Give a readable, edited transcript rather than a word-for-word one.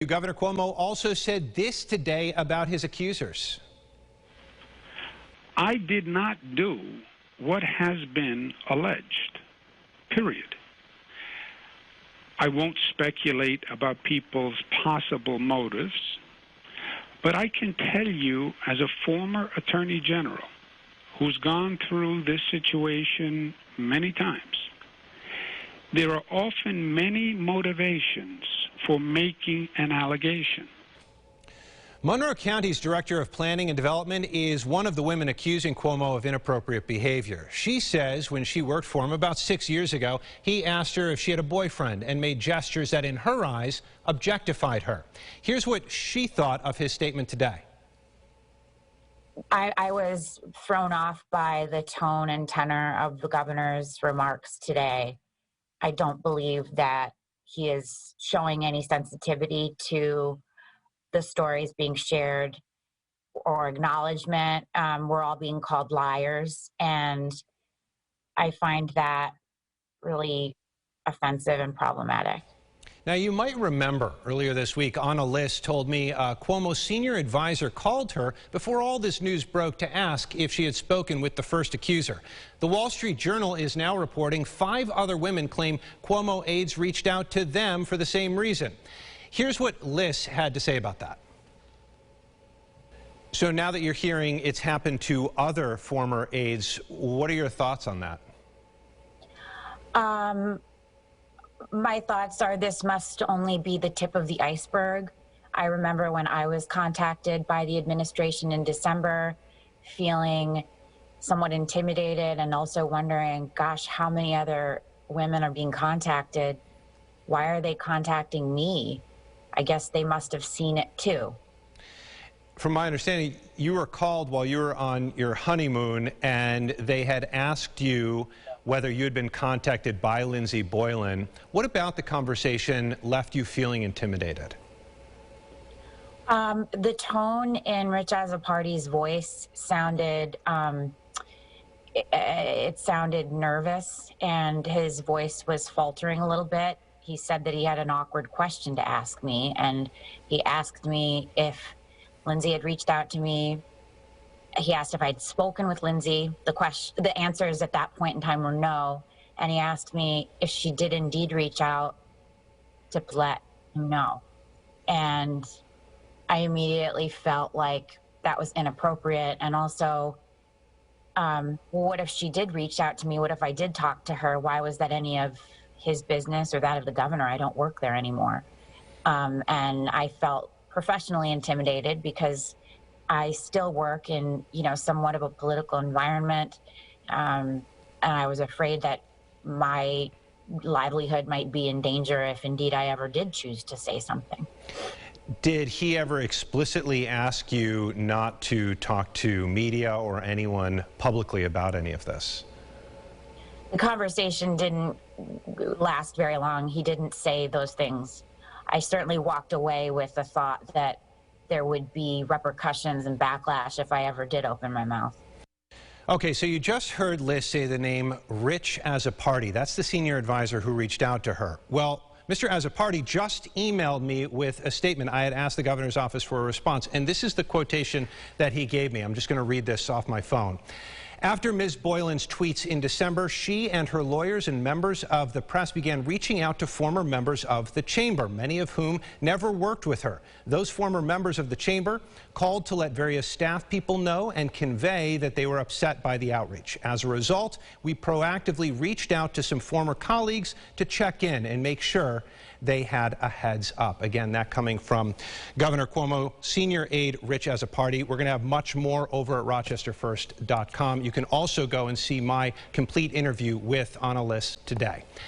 Governor Cuomo also said this today about his accusers. I did not do what has been alleged, period. I won't speculate about people's possible motives, but I can tell you as a former attorney general who's gone through this situation many times, there are often many motivations for making an allegation. Monroe County's Director of Planning and Development is one of the women accusing Cuomo of inappropriate behavior. She says when she worked for him about 6 years ago, he asked her if she had a boyfriend and made gestures that in her eyes objectified her. Here's what she thought of his statement today. I was thrown off by the tone and tenor of the governor's remarks today. I don't believe that he is showing any sensitivity to the stories being shared or acknowledgement. We're all being called liars, and I find that really offensive and problematic. Now, you might remember earlier this week, Ana Liss told me Cuomo's senior advisor called her before all this news broke to ask if she had spoken with the first accuser. The Wall Street Journal is now reporting 5 other women claim Cuomo aides reached out to them for the same reason. Here's what Liss had to say about that. So now that you're hearing it's happened to other former aides, what are your thoughts on that? My thoughts are this must only be the tip of the iceberg. I remember when I was contacted by the administration in December, feeling somewhat intimidated and also wondering, gosh, how many other women are being contacted? Why are they contacting me? I guess they must have seen it too. From my understanding, you were called while you were on your honeymoon, and they had asked you whether you had been contacted by Lindsay Boylan. What about the conversation left you feeling intimidated? The tone in Rich Azzopardi's voice sounded, it sounded nervous, and his voice was faltering a little bit. He said that he had an awkward question to ask me, and he asked me if Lindsay had reached out to me. He asked if I'd spoken with Lindsay. The answers at that point in time were no. And he asked me if she did indeed reach out to let him know. And I immediately felt like that was inappropriate. And also, what if she did reach out to me? What if I did talk to her? Why was that any of his business or that of the governor? I don't work there anymore. And I felt professionally intimidated because I still work in, somewhat of a political environment. And I was afraid that my livelihood might be in danger if indeed I ever did choose to say something. Did he ever explicitly ask you not to talk to media or anyone publicly about any of this? The conversation didn't last very long. He didn't say those things. I certainly walked away with the thought that there would be repercussions and backlash if I ever did open my mouth. Okay, so you just heard Liz say the name Rich Azzopardi. That's the senior advisor who reached out to her. Well, Mr. Azzopardi just emailed me with a statement. I had asked the governor's office for a response, and this is the quotation that he gave me. I'm just going to read this off my phone. After Ms. Boylan's tweets in December, she and her lawyers and members of the press began reaching out to former members of the chamber, many of whom never worked with her. Those former members of the chamber called to let various staff people know and convey that they were upset by the outreach. As a result, we proactively reached out to some former colleagues to check in and make sure they had a heads up. Again, that coming from Governor Cuomo, senior aide Rich Azzopardi. We're going to have much more over at rochesterfirst.com. You can also go and see my complete interview with Ana Liss today.